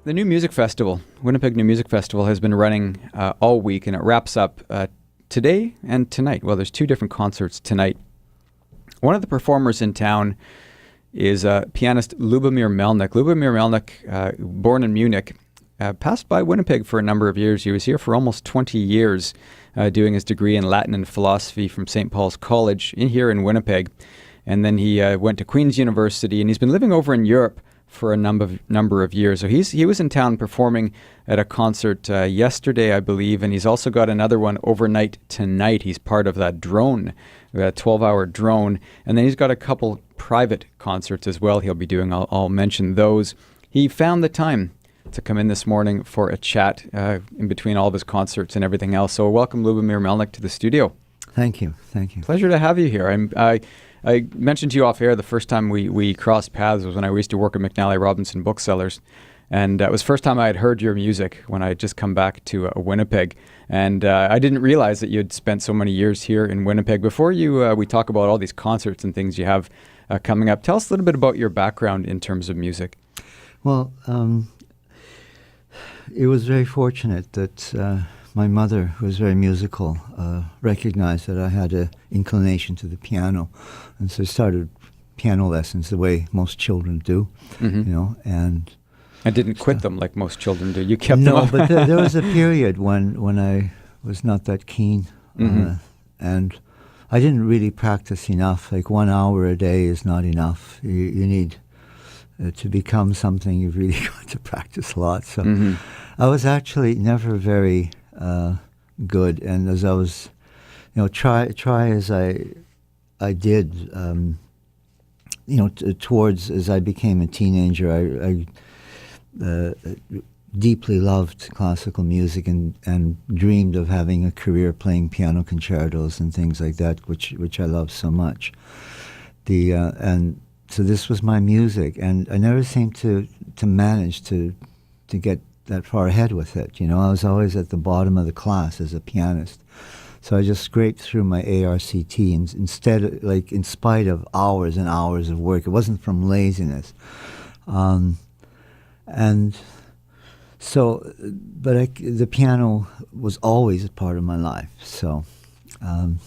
The new music festival, Winnipeg New Music Festival, has been running all week, and it wraps up today and tonight. Well, there's two different concerts tonight. One of the performers in town is pianist Lubomyr Melnyk. Lubomyr Melnyk, born in Munich, passed by Winnipeg for a number of years. He was here for almost 20 years, doing his degree in Latin and philosophy from St. Paul's College here in Winnipeg. And then he went to Queen's University, and he's been living over in Europe for a number of years. So he was in town performing at a concert yesterday, I believe, and he's also got another one overnight tonight. He's part of that drone, that 12-hour drone, and then he's got a couple private concerts as well he'll be doing. I'll mention those. He found the time to come in this morning for a chat in between all of his concerts and everything else. So welcome, Lubomyr Melnyk, to the studio. Thank you. Pleasure to have you here. I mentioned to you off air the first time we crossed paths was when I used to work at McNally Robinson Booksellers. And it was the first time I had heard your music when I had just come back to Winnipeg. And I didn't realize that you had spent so many years here in Winnipeg. Before we talk about all these concerts and things you have coming up, tell us a little bit about your background in terms of music. Well, it was very fortunate that my mother, who was very musical, recognized that I had an inclination to the piano, and so I started piano lessons the way most children do, and I didn't quit them like most children do. You kept them No, up. but there was a period when I was not that keen, and I didn't really practice enough. Like 1 hour a day is not enough. You need to become something. You've really got to practice a lot. So I was actually never very good, and as I was, try as I did, towards as I became a teenager, I deeply loved classical music and dreamed of having a career playing piano concertos and things like that, which I love so much. And so this was my music, and I never seemed to manage to get that far ahead with it. I was always at the bottom of the class as a pianist. So I just scraped through my ARCT instead, like in spite of hours and hours of work. It wasn't from laziness. And so, but the piano was always a part of my life. So I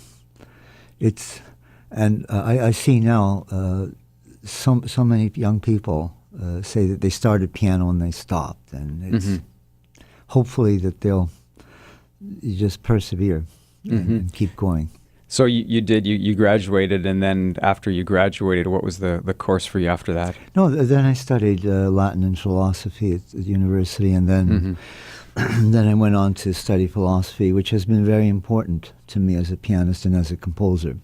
see now so many young people say that they started piano and they stopped, and it's hopefully that they'll just persevere and keep going. So you graduated, and then after you graduated, what was the course for you after that? No, then I studied Latin and philosophy at the university, and then then I went on to study philosophy, which has been very important to me as a pianist and as a composer.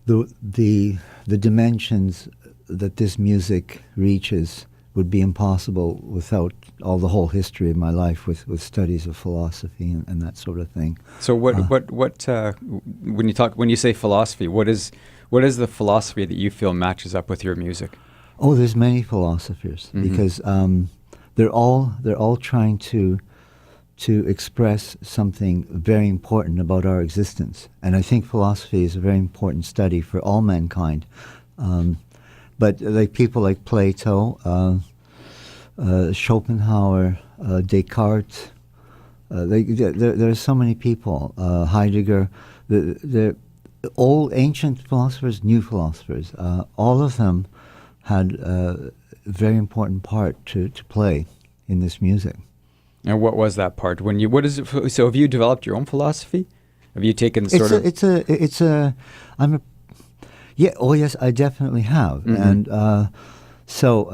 The dimensions that this music reaches would be impossible without the whole history of my life with studies of philosophy and that sort of thing. So when you say philosophy, what is the philosophy that you feel matches up with your music? Oh, there's many philosophers because they're all trying to express something very important about our existence, and I think philosophy is a very important study for all mankind. But like people like Plato, Schopenhauer, Descartes, there are so many people, Heidegger, the old ancient philosophers, new philosophers, all of them had a very important part to play in this music. And what was that part? So have you developed your own philosophy? Have you taken Yeah. Oh, yes, I definitely have. And so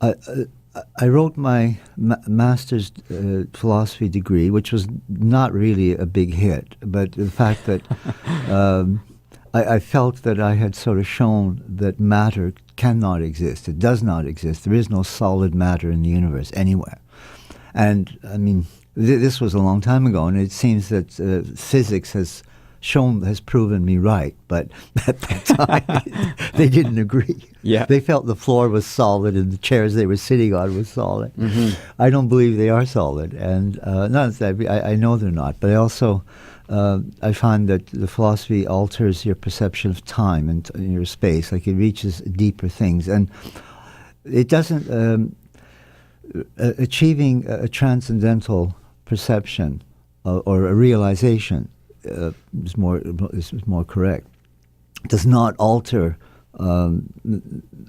I wrote my master's philosophy degree, which was not really a big hit, but the fact that I felt that I had sort of shown that matter cannot exist. It does not exist. There is no solid matter in the universe anywhere. And, I mean, this was a long time ago, and it seems that physics has proven me right, but at that time they didn't agree. Yeah. They felt the floor was solid and the chairs they were sitting on was solid. I don't believe they are solid, and not that I know they're not, but I also I find that the philosophy alters your perception of time and your space, like it reaches deeper things, and it doesn't. achieving a transcendental perception or a realization is more correct. Does not alter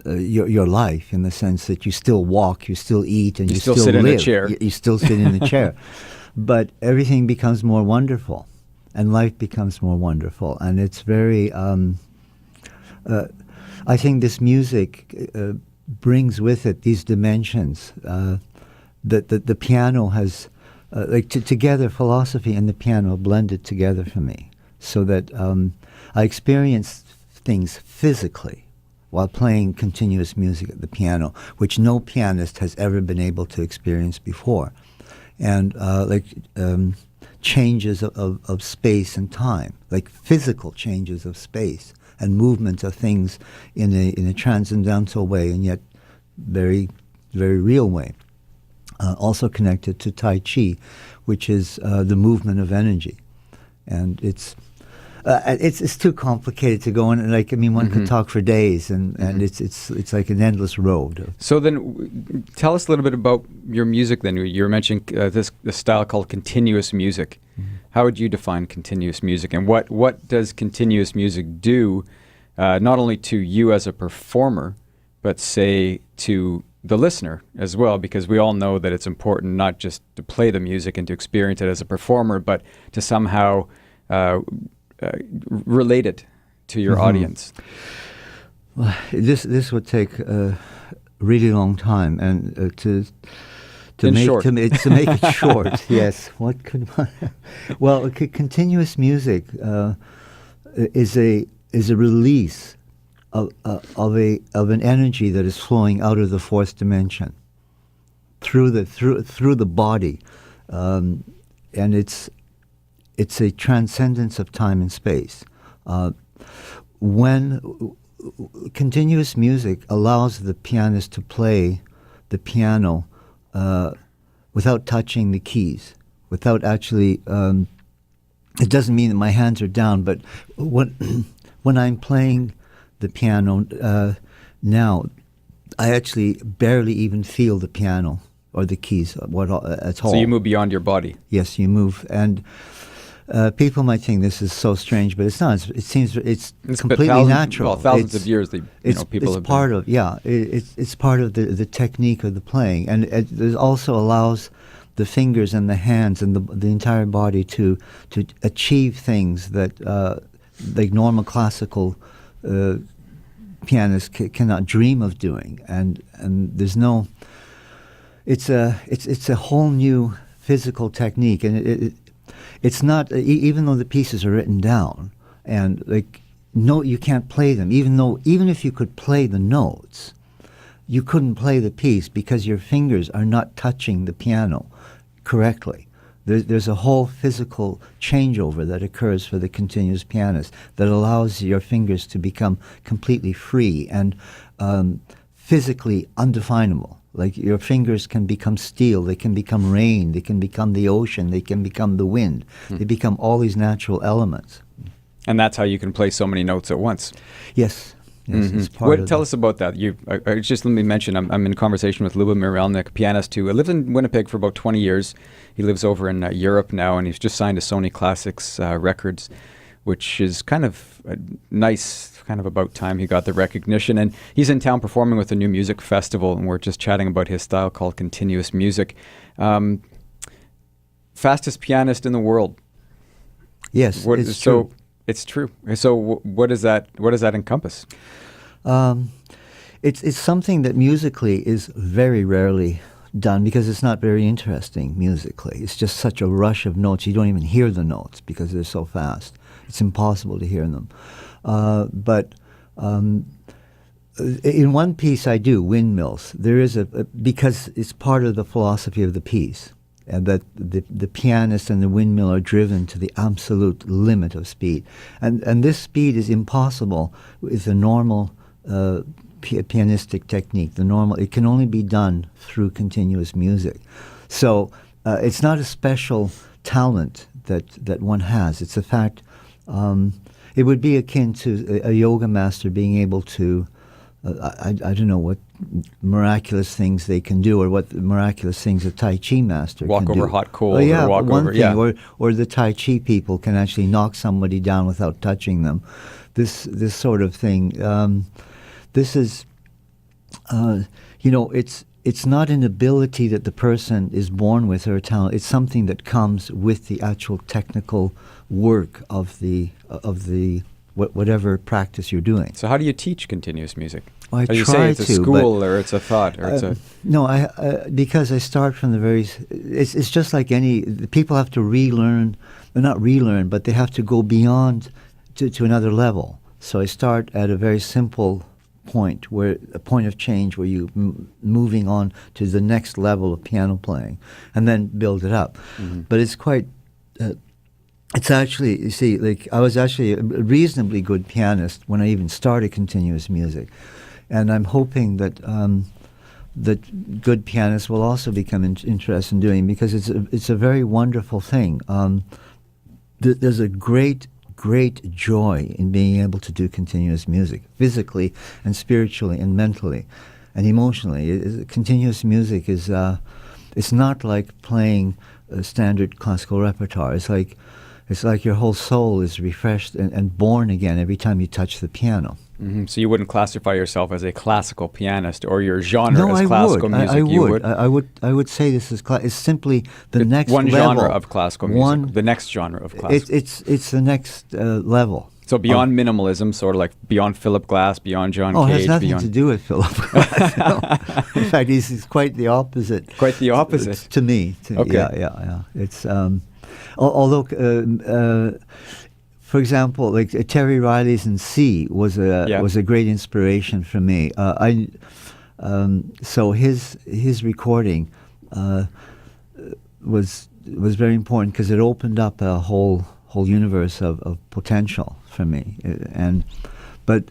your life in the sense that you still walk, you still eat, and you still sit live. in a chair. You still sit in a chair, but everything becomes more wonderful, and life becomes more wonderful, and it's very. I think this music brings with it these dimensions that the piano has, together philosophy and the piano blended together for me, so that I experience things physically while playing continuous music at the piano, which no pianist has ever been able to experience before, and changes of space and time, like physical changes of space and movement of things in a transcendental way, and yet very, very real way. Also connected to Tai Chi, which is the movement of energy, and it's too complicated to go in. One could talk for days, and it's like an endless road. So then, tell us a little bit about your music. Then you were mentioning this style called continuous music. How would you define continuous music, and what does continuous music do, not only to you as a performer, but say to the listener as well? Because we all know that it's important not just to play the music and to experience it as a performer, but to somehow relate it to your audience. Well, this would take a really long time, and to make it short. Yes. What could one? Well, continuous music is a release of an energy that is flowing out of the fourth dimension through the body, and it's a transcendence of time and space. When continuous music allows the pianist to play the piano without touching the keys, without actually, it doesn't mean that my hands are down, but when I'm playing the piano now, I actually barely even feel the piano or the keys at all. So you move beyond your body. Yes, you move, and people might think this is so strange, but it's not. It seems it's completely natural. Well, thousands of years, people have part of it's part of the technique of the playing, and it also allows the fingers and the hands and the entire body to achieve things that like normal classical pianists cannot dream of doing, and there's no. It's a whole new physical technique, and it's not, even though the pieces are written down, and you can't play them. Even if you could play the notes, you couldn't play the piece because your fingers are not touching the piano correctly. There's a whole physical changeover that occurs for the continuous pianist that allows your fingers to become completely free and physically undefinable. Like your fingers can become steel, they can become rain, they can become the ocean, they can become the wind. They become all these natural elements. And that's how you can play so many notes at once. Yes. It's part of tell us about that. Just let me mention, I'm in conversation with Lubomyr Melnyk, a pianist who lived in Winnipeg for about 20 years. He lives over in Europe now, and he's just signed to Sony Classics Records, which is kind of nice. Kind of about time he got the recognition, and he's in town performing with a new music festival, and we're just chatting about his style called continuous music. Fastest pianist in the world. Yes, it's true. It's true. So what does that encompass? It's something that musically is very rarely done because it's not very interesting musically. It's just such a rush of notes. You don't even hear the notes because they're so fast. It's impossible to hear them. But in one piece I do, Windmills, there is because it's part of the philosophy of the piece, and that the pianist and the windmill are driven to the absolute limit of speed. And this speed is impossible with the normal pianistic technique. It can only be done through continuous music. So it's not a special talent that one has. It's a fact. It would be akin to a yoga master being able to I don't know what miraculous things they can do, or what miraculous things a Tai Chi master walk can over do. hot coals, yeah, or walk one over, thing, yeah. or the Tai Chi people can actually knock somebody down without touching them. This sort of thing. This is, it's not an ability that the person is born with or a talent. It's something that comes with the actual technical work of the whatever practice you're doing. So how do you teach continuous music? Well, I Or you try say it's a to, school, but, or it's a thought, or it's a... No, because I start from the very... It's just like people have to relearn, or not relearn, but they have to go beyond to another level. So I start at a very simple point, a point of change where you moving on to the next level of piano playing, and then build it up. Mm-hmm. But it's quite... it's actually, you see, like I was actually a reasonably good pianist when I even started continuous music. And I'm hoping that that good pianists will also become interested in doing, because it's a very wonderful thing. There's a great joy in being able to do continuous music, physically and spiritually and mentally and emotionally. Continuous music is it's not like playing a standard classical repertoire. It's like your whole soul is refreshed and born again every time you touch the piano. Mm-hmm. So you wouldn't classify yourself as a classical pianist, or your genre as classical music? I would say this is it's simply the next one level. genre of classical music. The next genre of classical. It's the next level. So beyond minimalism, sort of like beyond Philip Glass, beyond John Cage. Oh, it has nothing to do with Philip Glass. No. In fact, he's quite the opposite. Quite the opposite to me. Okay. Yeah. It's although. For example, like Terry Riley's in C was a great inspiration for me. So his recording was very important, because it opened up a whole universe of potential for me. But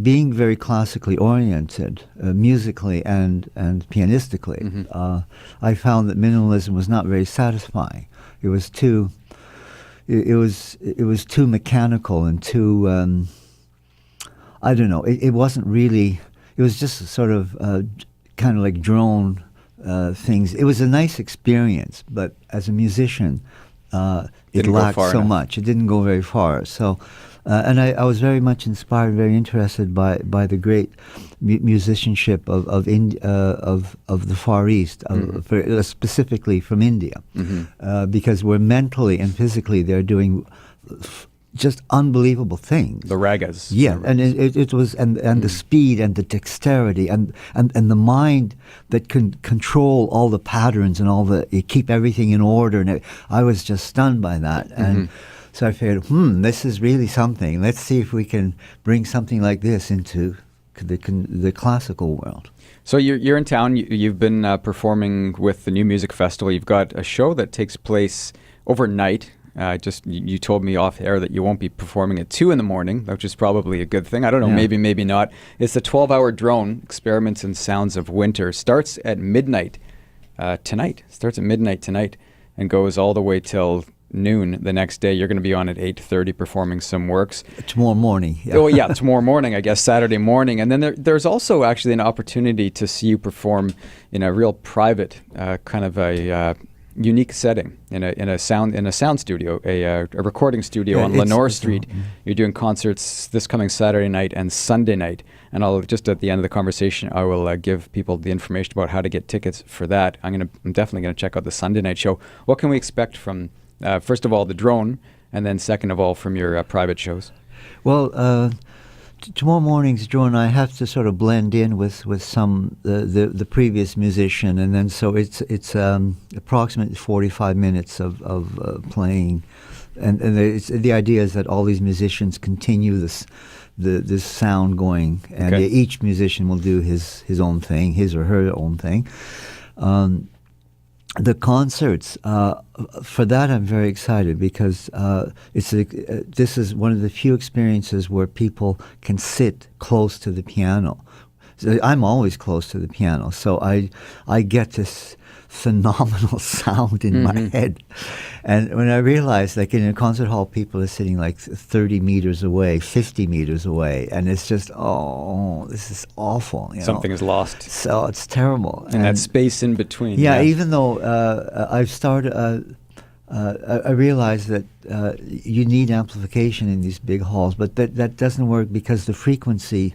being very classically oriented, musically and pianistically, mm-hmm. I found that minimalism was not very satisfying. It was too mechanical and too I don't know. It wasn't really. It was just sort of kind of like drone things. It was a nice experience, but as a musician, it lacked so much. It didn't go very far. So, and I was very much inspired, very interested by the great musicianship of the Far East, mm-hmm. Specifically from India, mm-hmm. Because we're mentally and physically they're doing just unbelievable things. The ragas. Yeah, and it was and the speed and the dexterity and the mind that can control all the patterns and you keep everything in order. And I was just stunned by that. Mm-hmm. And so I figured, this is really something. Let's see if we can bring something like this into the classical world. So you're in town. You've been performing with the New Music Festival. You've got a show that takes place overnight. You told me off air that you won't be performing at 2 a.m, which is probably a good thing. I don't know, maybe not. It's the 12-hour drone, Experiments in Sounds of Winter. Starts at midnight tonight. And goes all the way till noon the next day. You're going to be on at 8:30 performing some works. Tomorrow morning. Yeah. Oh, yeah, tomorrow morning, I guess, Saturday morning. And then there's also actually an opportunity to see you perform in a real private kind of a... unique setting in a sound studio, a recording studio on Lenore Street. You're doing concerts this coming Saturday night and Sunday night, and I'll just at the end of the conversation I will give people the information about how to get tickets for that. I'm definitely gonna check out the Sunday night show. What can we expect from first of all the drone, and then second of all from your private shows? Well, tomorrow morning's drone, I have to sort of blend in with some the previous musician, and then so it's approximately 45 minutes of playing, and the idea is that all these musicians continue this sound going, and each musician will do his own thing, his or her own thing. The concerts, for that I'm very excited, because this is one of the few experiences where people can sit close to the piano. So I'm always close to the piano, so I get this phenomenal sound in my head. And when I realized, like in a concert hall, people are sitting like 30 meters away, 50 meters away, and it's just, oh, this is awful. Something is lost. So it's terrible. And that space in between. Yeah, even though I've started, I realize that you need amplification in these big halls, but that doesn't work because the frequency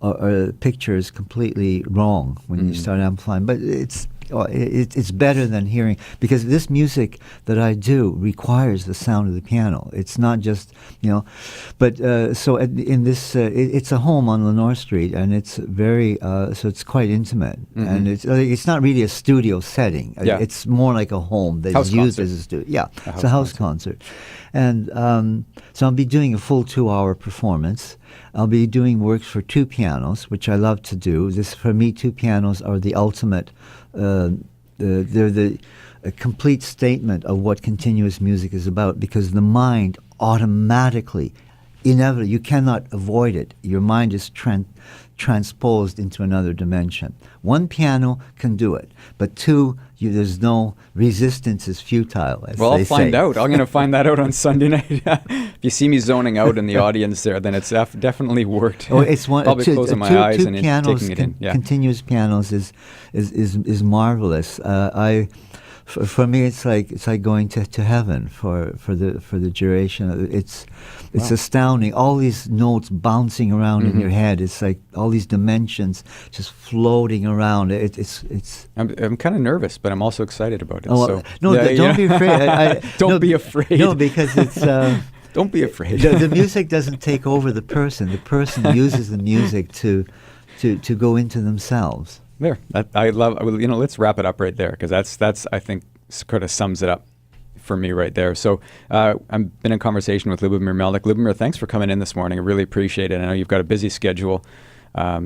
or the picture is completely wrong when you start amplifying. But it's better than hearing, because this music that I do requires the sound of the piano. It's not just, but so in this, it's a home on Lenore Street, and it's very, so it's quite intimate, and it's not really a studio setting. Yeah. It's more like a home that's House used concert. as a studio. Yeah, it's a house concert. And so I'll be doing a full 2-hour performance. I'll be doing works for 2 pianos, which I love to do. For me, 2 pianos are the ultimate. They're a complete statement of what continuous music is about, because the mind automatically, inevitably, you cannot avoid it. Your mind is transposed into another dimension. 1 piano can do it, but 2, there's no resistance, is futile, as Well, they I'll find say. out. I'm going to find that out on Sunday night. If you see me zoning out in the audience there, then it's definitely worked. Oh, it's one. Probably closing my eyes two and pianos, taking it in. Yeah. continuous pianos is marvelous. For me, it's like going to heaven for the duration. It's astounding. All these notes bouncing around in your head. It's like all these dimensions just floating around. I'm kind of nervous, but I'm also excited about it. Oh, so. no, don't be afraid. Don't be afraid. No, because it's. Don't be afraid. The music doesn't take over the person. The person uses the music to go into themselves. There, I love. Let's wrap it up right there, because that's I think kind of sums it up for me right there. So I've been in conversation with Lubomyr Melnyk. Lubomyr, thanks for coming in this morning. I really appreciate it. I know you've got a busy schedule,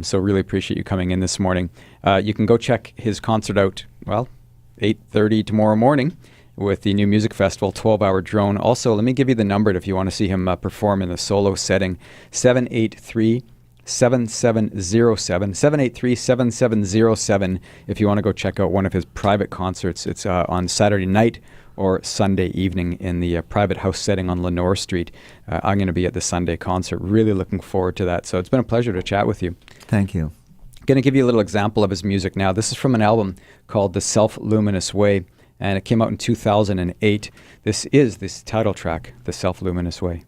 so really appreciate you coming in this morning. You can go check his concert out. 8:30 tomorrow morning with the New Music Festival 12-hour drone. Also, let me give you the number if you want to see him perform in the solo setting. 783-7707, 783-7707 if you want to go check out one of his private concerts. It's on Saturday night or Sunday evening in the private house setting on Lenore Street. I'm going to be at the Sunday concert. Really looking forward to that. So it's been a pleasure to chat with you. Thank you. Going to give you a little example of his music now. This is from an album called The Self-Luminous Way, and it came out in 2008. This is this title track, The Self-Luminous Way.